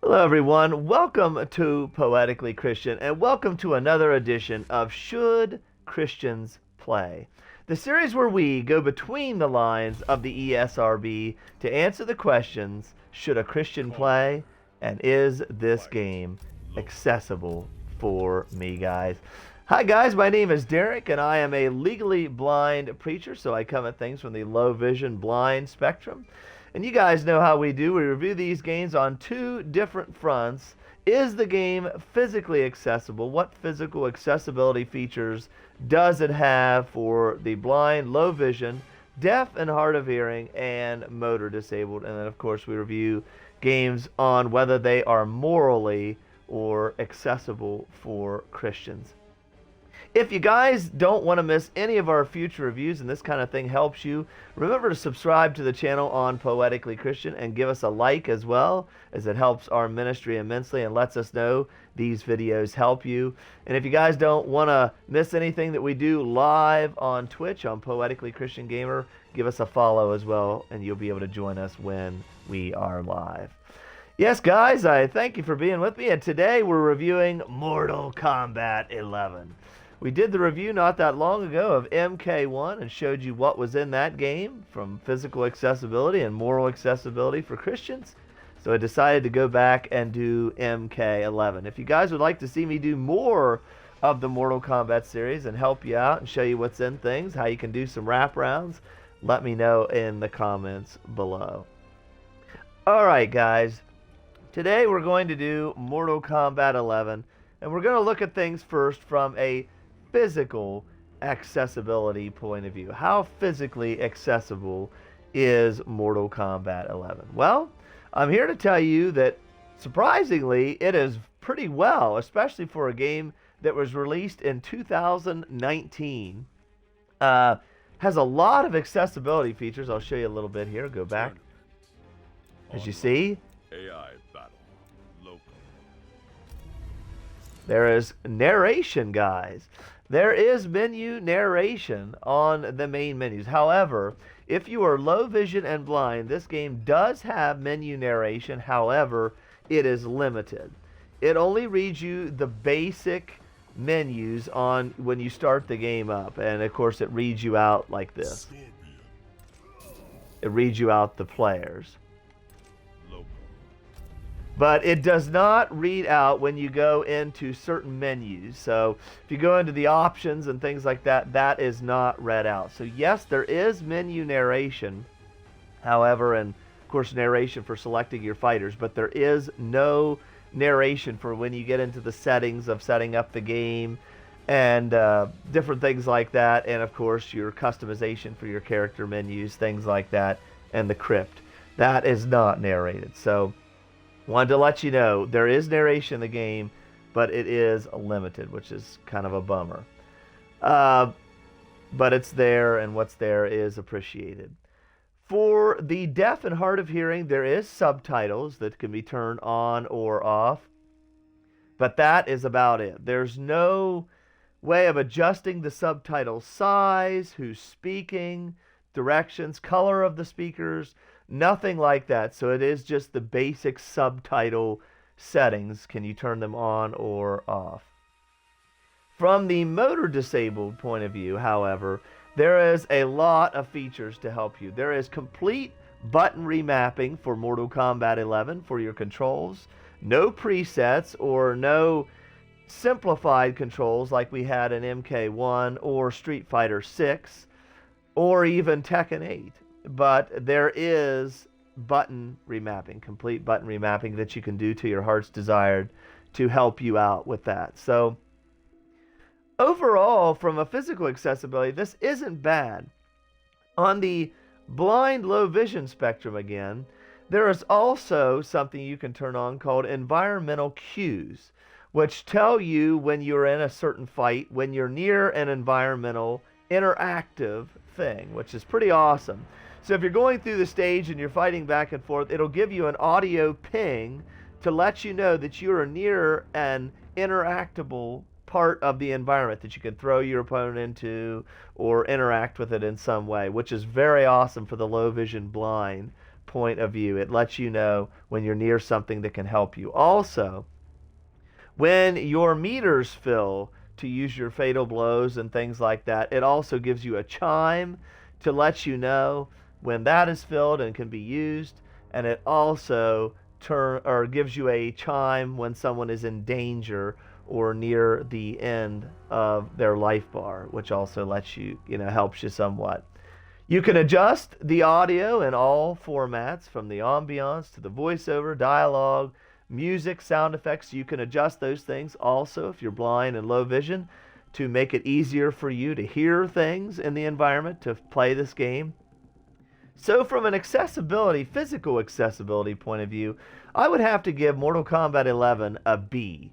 Hello, everyone. Welcome to Poetically Christian, and welcome to another edition of Should Christians Play? The series where we go between the lines of the ESRB to answer the questions, should a Christian play, and is this game accessible for me, guys? Hi, guys. My name is Derek, and I am a legally blind preacher, so I come at things from the low vision blind spectrum. And you guys know how we do. We review these games on two different fronts. Is the game physically accessible? What physical accessibility features does it have for the blind, low vision, deaf and hard of hearing, and motor disabled? And then, of course, we review games on whether they are morally or accessible for Christians. If you guys don't want to miss any of our future reviews and this kind of thing helps you, remember to subscribe to the channel on Poetically Christian and give us a like as well, as it helps our ministry immensely and lets us know these videos help you. And if you guys don't want to miss anything that we do live on Twitch on Poetically Christian Gamer, give us a follow as well and you'll be able to join us when we are live. Yes, guys, I thank you for being with me, and today we're reviewing Mortal Kombat 11. We did the review not that long ago of MK1 and showed you what was in that game from physical accessibility and moral accessibility for Christians. So I decided to go back and do MK11. If you guys would like to see me do more of the Mortal Kombat series and help you out and show you what's in things, how you can do some wraparounds, let me know in the comments below. Alright, guys. Today we're going to do Mortal Kombat 11, and we're going to look at things first from a physical accessibility point of view. How physically accessible is Mortal Kombat 11? Well, I'm here to tell you that surprisingly it is pretty well, especially for a game that was released in 2019. Has a lot of accessibility features. I'll show you a little bit here. Go back. As you see, AI battle local. There is narration, guys. There is menu narration on the main menus. However, if you are low vision and blind, this game does have menu narration. However, it is limited. It only reads you the basic menus on when you start the game up. And of course, it reads you out like this. It reads you out the players. But it does not read out when you go into certain menus. So if you go into the options and things like that, that is not read out. So yes, there is menu narration, however, and of course narration for selecting your fighters, but there is no narration for when you get into the settings of setting up the game and different things like that, and of course your customization for your character menus, things like that, and the crypt. That is not narrated. So wanted to let you know there is narration in the game, but it is limited, which is kind of a bummer. But it's there, and what's there is appreciated. For the deaf and hard of hearing, there is subtitles that can be turned on or off, but that is about it. There's no way of adjusting the subtitle size, who's speaking, directions, color of the speakers, nothing like that. So it is just the basic subtitle settings. Can you turn them on or off? From the motor disabled point of view, however, there is a lot of features to help you. There is complete button remapping for Mortal Kombat 11 for your controls. No presets or no simplified controls like we had in MK1 or Street Fighter 6 or even Tekken 8. But there is button remapping, complete button remapping that you can do to your heart's desired to help you out with that. So overall, from a physical accessibility, this isn't bad. On the blind low vision spectrum again, there is also something you can turn on called environmental cues, which tell you when you're in a certain fight, when you're near an environmental interactive thing, which is pretty awesome. So if you're going through the stage and you're fighting back and forth, it'll give you an audio ping to let you know that you are near an interactable part of the environment that you can throw your opponent into or interact with it in some way, which is very awesome for the low vision blind point of view. It lets you know when you're near something that can help you. Also, when your meters fill to use your fatal blows and things like that, it also gives you a chime to let you know when that is filled and can be used. And it also gives you a chime when someone is in danger or near the end of their life bar, which also lets you, helps you somewhat. You can adjust the audio in all formats, from the ambiance to the voiceover, dialogue, music, sound effects. You can adjust those things also if you're blind and low vision to make it easier for you to hear things in the environment to play this game. So from an physical accessibility point of view, I would have to give Mortal Kombat 11 a B.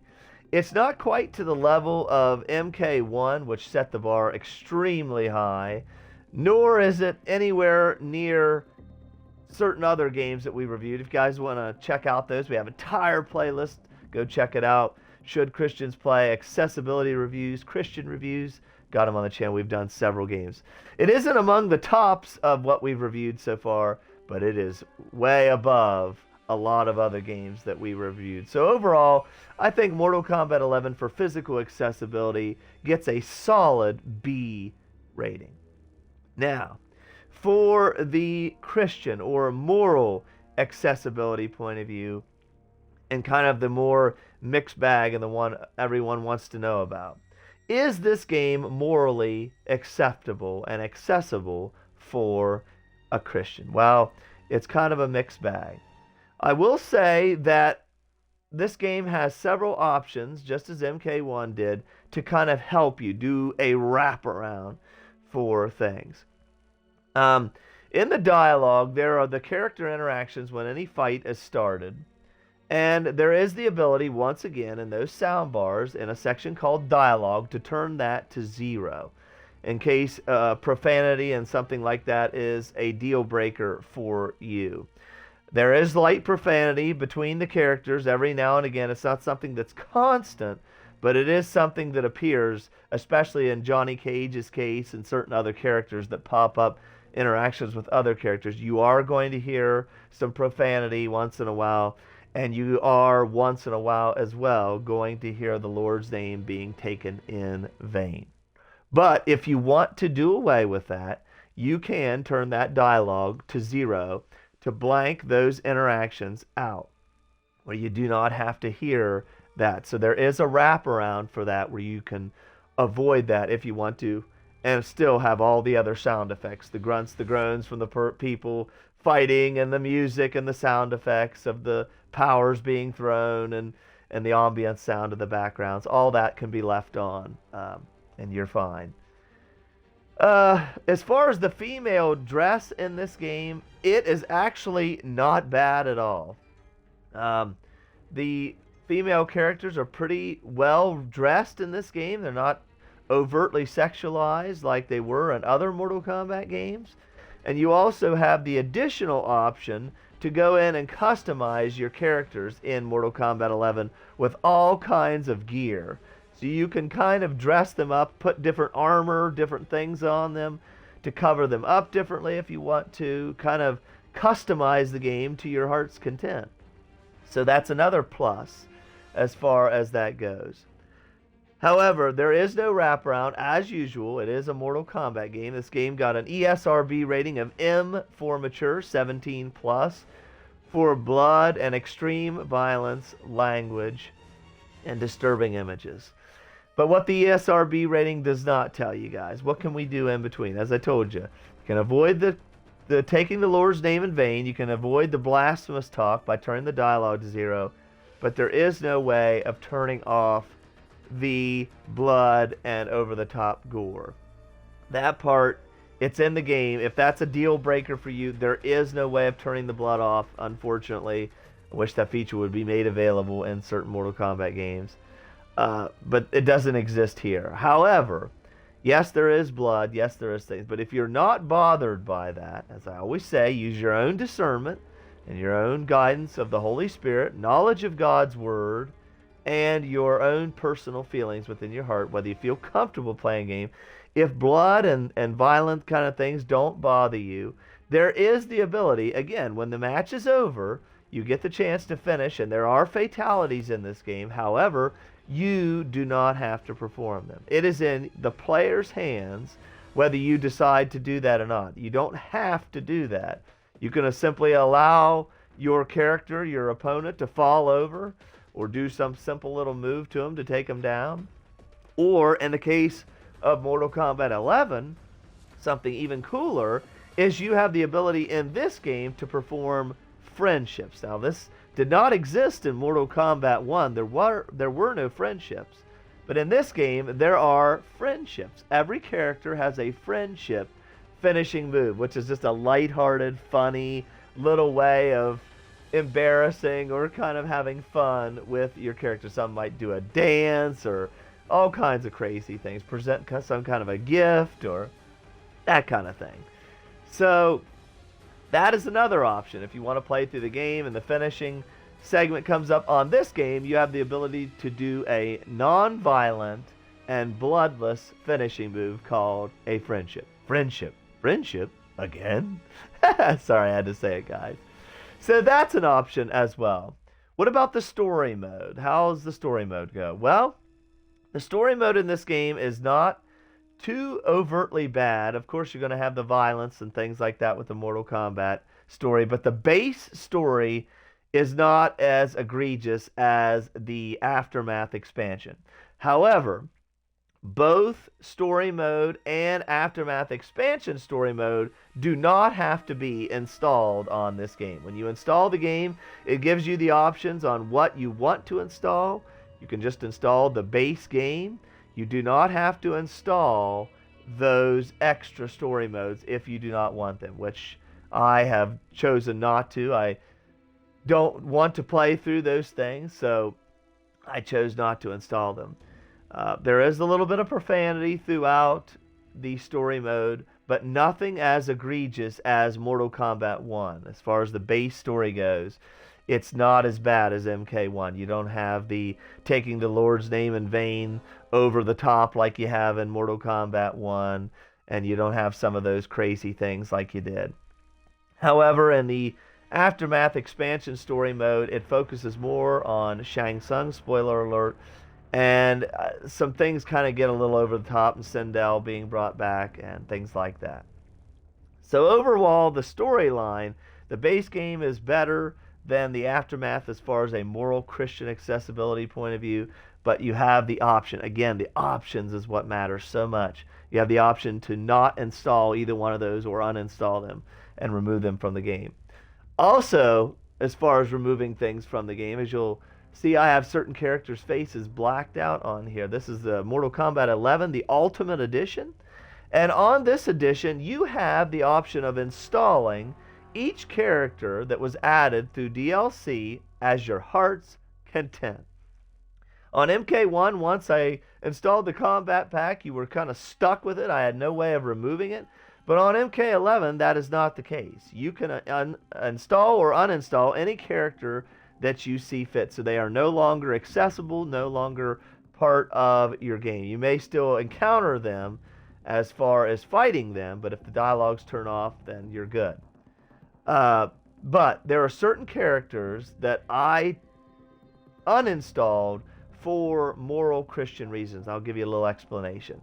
It's not quite to the level of MK1, which set the bar extremely high, nor is it anywhere near certain other games that we reviewed. If you guys want to check out those, we have an entire playlist. Go check it out. Should Christians Play? Accessibility reviews, Christian reviews. Got them on the channel. We've done several games. It isn't among the tops of what we've reviewed so far, but it is way above a lot of other games that we reviewed. So overall, I think Mortal Kombat 11 for physical accessibility gets a solid B rating. Now, for the Christian or moral accessibility point of view, and kind of the more mixed bag and the one everyone wants to know about, is this game morally acceptable and accessible for a Christian? Well, it's kind of a mixed bag. I will say that this game has several options, just as MK1 did, to kind of help you do a wraparound for things. In the dialogue, there are the character interactions when any fight is started. And there is the ability, once again, in those sound bars, in a section called dialogue, to turn that to 0, in case profanity and something like that is a deal breaker for you. There is light profanity between the characters every now and again. It's not something that's constant, but it is something that appears, especially in Johnny Cage's case and certain other characters that pop up interactions with other characters. You are going to hear some profanity once in a while, and you are once in a while as well going to hear the Lord's name being taken in vain. But if you want to do away with that, you can turn that dialogue to 0 to blank those interactions out, where you do not have to hear that. So there is a wraparound for that where you can avoid that if you want to, and still have all the other sound effects, the grunts, the groans from the people fighting, and the music and the sound effects of the powers being thrown, and the ambient sound of the backgrounds. All that can be left on, and you're fine. As far as the female dress in this game, it is actually not bad at all. The female characters are pretty well dressed in this game. They're not overtly sexualized like they were in other Mortal Kombat games. And you also have the additional option to go in and customize your characters in Mortal Kombat 11 with all kinds of gear. So you can kind of dress them up, put different armor, different things on them to cover them up differently if you want to, kind of customize the game to your heart's content. So that's another plus as far as that goes. However, there is no wraparound. As usual, it is a Mortal Kombat game. This game got an ESRB rating of M for mature, 17 plus, for blood and extreme violence, language, and disturbing images. But what the ESRB rating does not tell you guys, what can we do in between? As I told you, you can avoid the taking the Lord's name in vain. You can avoid the blasphemous talk by turning the dialogue to 0. But there is no way of turning off the blood and over-the-top gore. That part, it's in the game. If that's a deal breaker for you, there is no way of turning the blood off, unfortunately. I wish that feature would be made available in certain Mortal Kombat games. But it doesn't exist here. However, yes, there is blood. Yes, there is things. But if you're not bothered by that, as I always say, use your own discernment and your own guidance of the Holy Spirit, knowledge of God's Word, and your own personal feelings within your heart, whether you feel comfortable playing a game. If blood and violent kind of things don't bother you, there is the ability, again, when the match is over, you get the chance to finish, and there are fatalities in this game. However, you do not have to perform them. It is in the player's hands whether you decide to do that or not. You don't have to do that. You can simply allow your character, your opponent, to fall over or do some simple little move to him to take him down. Or in the case of Mortal Kombat 11, something even cooler is you have the ability in this game to perform friendships. Now, this did not exist in Mortal Kombat 1. There were no friendships. But in this game, there are friendships. Every character has a friendship finishing move, which is just a lighthearted, funny little way of embarrassing or kind of having fun with your character. Some might do a dance or all kinds of crazy things, present some kind of a gift or that kind of thing. So that is another option. If you want to play through the game and the finishing segment comes up on this game, you have the ability to do a non-violent and bloodless finishing move called a friendship. Friendship again? Sorry, I had to say it, guys. So that's an option as well. What about the story mode? How does the story mode go? Well, the story mode in this game is not too overtly bad. Of course, you're going to have the violence and things like that with the Mortal Kombat story, but the base story is not as egregious as the Aftermath expansion. However, both story mode and Aftermath expansion story mode do not have to be installed on this game. When you install the game, it gives you the options on what you want to install. You can just install the base game. You do not have to install those extra story modes if you do not want them, which I have chosen not to. I don't want to play through those things, so I chose not to install them. There is a little bit of profanity throughout the story mode, but nothing as egregious as Mortal Kombat 1. As far as the base story goes, it's not as bad as MK1. You don't have the taking the Lord's name in vain over the top like you have in Mortal Kombat 1, and you don't have some of those crazy things like you did. However, in the Aftermath expansion story mode, it focuses more on Shang Tsung, spoiler alert, and some things kind of get a little over the top, and Sindel being brought back and things like that. So overall, the storyline, the base game is better than the Aftermath as far as a moral Christian accessibility point of view, but you have the option. Again, the options is what matters so much. You have the option to not install either one of those or uninstall them and remove them from the game. Also, as far as removing things from the game, as you'll see, I have certain characters' faces blacked out on here. This is the Mortal Kombat 11, the Ultimate Edition. And on this edition, you have the option of installing each character that was added through DLC as your heart's content. On MK1, once I installed the Combat Pack, you were kind of stuck with it. I had no way of removing it. But on MK11, that is not the case. You can install or uninstall any character that you see fit. So they are no longer accessible, no longer part of your game. You may still encounter them as far as fighting them, but if the dialogues turn off, then you're good. But there are certain characters that I uninstalled for moral Christian reasons. I'll give you a little explanation.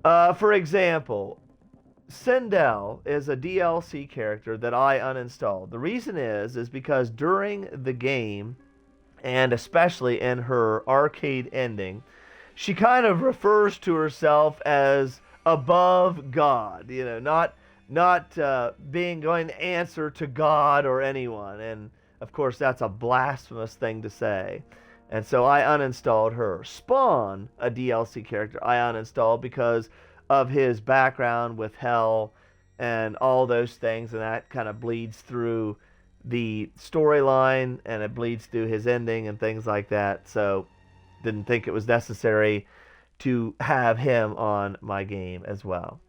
For example, Sindel is a DLC character that I uninstalled. The reason is because during the game, and especially in her arcade ending, she kind of refers to herself as above God, not being going to answer to God or anyone. And of course, that's a blasphemous thing to say. And so I uninstalled her. Spawn, a DLC character, I uninstalled because of his background with hell and all those things, and that kind of bleeds through the storyline and it bleeds through his ending and things like that. So didn't think it was necessary to have him on my game as well.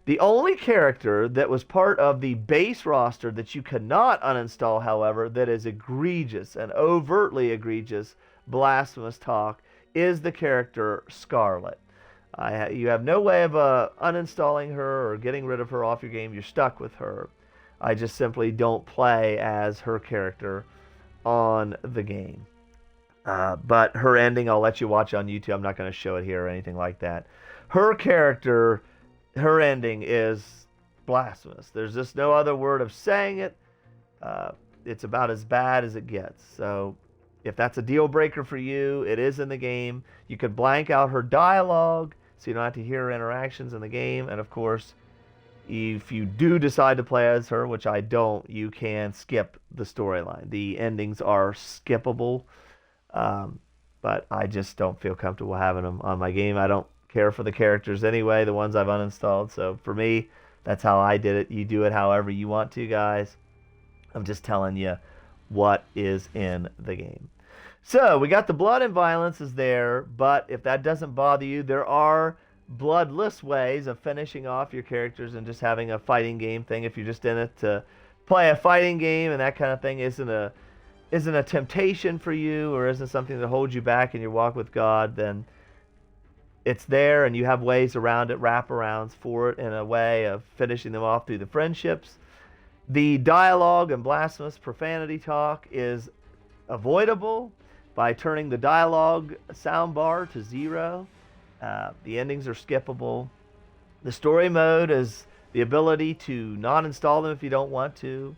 The only character that was part of the base roster that you cannot uninstall, however, that is egregious and overtly egregious blasphemous talk, is the character Scarlet. You have no way of uninstalling her or getting rid of her off your game. You're stuck with her. I just simply don't play as her character on the game. But her ending, I'll let you watch on YouTube. I'm not going to show it here or anything like that. Her character, her ending is blasphemous. There's just no other word of saying it. It's about as bad as it gets. So if that's a deal breaker for you, it is in the game. You could blank out her dialogue so you don't have to hear her interactions in the game. And of course, if you do decide to play as her, which I don't, you can skip the storyline. The endings are skippable. But I just don't feel comfortable having them on my game. I don't care for the characters anyway, the ones I've uninstalled. So for me, that's how I did it. You do it however you want to, guys. I'm just telling you what is in the game. So we got the blood and violence is there, but if that doesn't bother you, there are bloodless ways of finishing off your characters and just having a fighting game thing. If you're just in it to play a fighting game and that kind of thing isn't a temptation for you or isn't something that holds you back in your walk with God, then it's there and you have ways around it, wraparounds for it in a way of finishing them off through the friendships. The dialogue and blasphemous profanity talk is avoidable by turning the dialogue soundbar to 0. The endings are skippable. The story mode is the ability to not install them if you don't want to.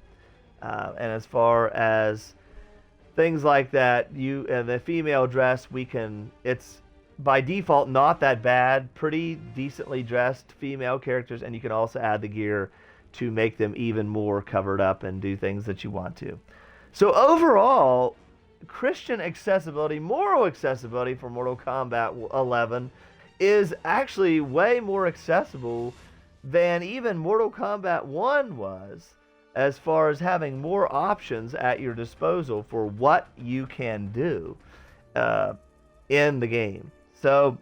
And as far as things like that, the female dress, it's by default not that bad, pretty decently dressed female characters, and you can also add the gear to make them even more covered up and do things that you want to. So overall, Christian accessibility, moral accessibility for Mortal Kombat 11 is actually way more accessible than even Mortal Kombat 1 was, as far as having more options at your disposal for what you can do in the game. So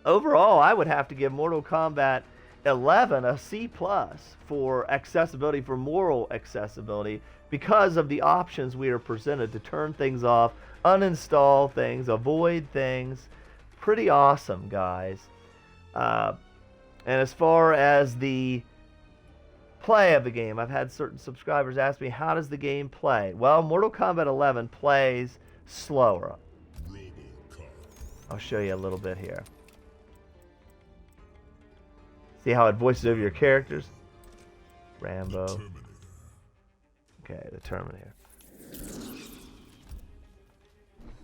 overall, I would have to give Mortal Kombat 11 a C+ for accessibility, for moral accessibility, because of the options we are presented to turn things off, uninstall things, avoid things. Pretty awesome, guys. And as far as the play of the game, I've had certain subscribers ask me, how does the game play? Well, Mortal Kombat 11 plays slower. I'll show you a little bit here. See how it voices over your characters? Rambo. Okay, the Terminator.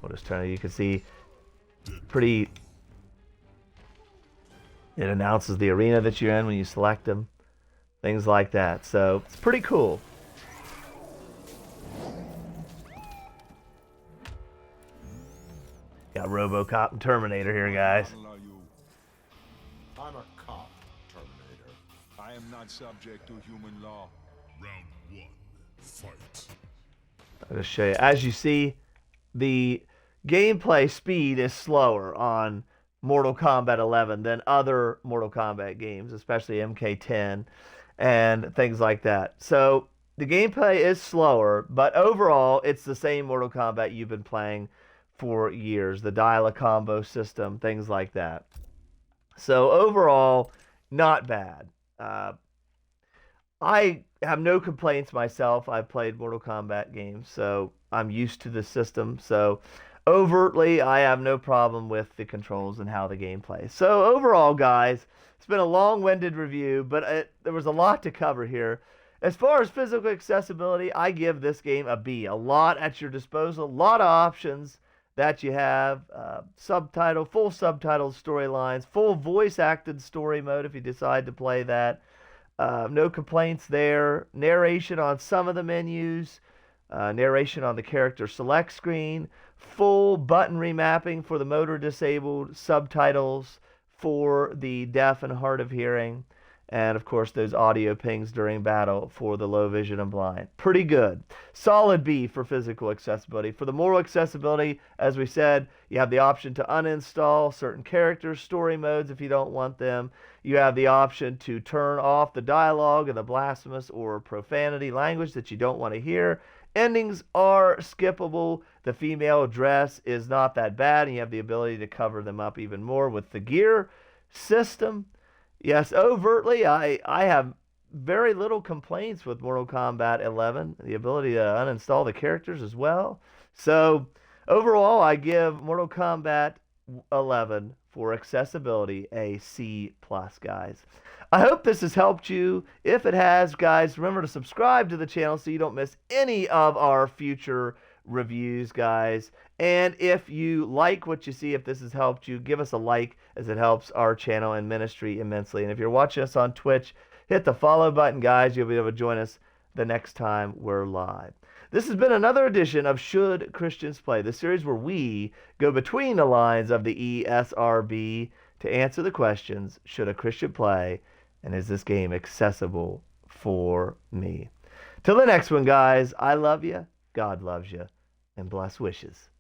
We'll just turn it. You can see pretty... It announces the arena that you're in when you select them. Things like that. So, it's pretty cool. Got RoboCop and Terminator here, guys. I'm a cop, Terminator. I am not subject to human law. Round 1, fight. I'll just show you. As you see, the gameplay speed is slower on Mortal Kombat 11 than other Mortal Kombat games, especially MK10 and things like that. So the gameplay is slower, but overall it's the same Mortal Kombat you've been playing for years. The dial-a-combo system, things like that. So overall, not bad. I have no complaints myself. I've played Mortal Kombat games, so I'm used to the system. So overtly, I have no problem with the controls and how the game plays. So overall, guys, it's been a long-winded review, but there was a lot to cover here. As far as physical accessibility, I give this game a B. A lot at your disposal, a lot of options that you have. Full subtitled storylines, full voice-acted story mode if you decide to play that. No complaints there. Narration on some of the menus. Narration on the character select screen. Full button remapping for the motor disabled. Subtitles for the deaf and hard of hearing. And, of course, those audio pings during battle for the low vision and blind. Pretty good. Solid B for physical accessibility. For the moral accessibility, as we said, you have the option to uninstall certain characters, story modes if you don't want them. You have the option to turn off the dialogue and the blasphemous or profanity language that you don't want to hear. Endings are skippable. The female dress is not that bad, and you have the ability to cover them up even more with the gear. system. Yes, overtly, I have very little complaints with Mortal Kombat 11. The ability to uninstall the characters as well. So overall, I give Mortal Kombat 11 for accessibility a C plus, guys. I hope this has helped you. If it has, guys, remember to subscribe to the channel so you don't miss any of our future reviews, guys. And if you like what you see, if this has helped you, give us a like, as it helps our channel and ministry immensely. And if you're watching us on Twitch, hit the follow button, guys. You'll be able to join us the next time we're live. This has been another edition of Should Christians Play, the series where we go between the lines of the ESRB to answer the questions, should a Christian play, and is this game accessible for me? Till the next one, guys, I love you, God loves you, and bless wishes.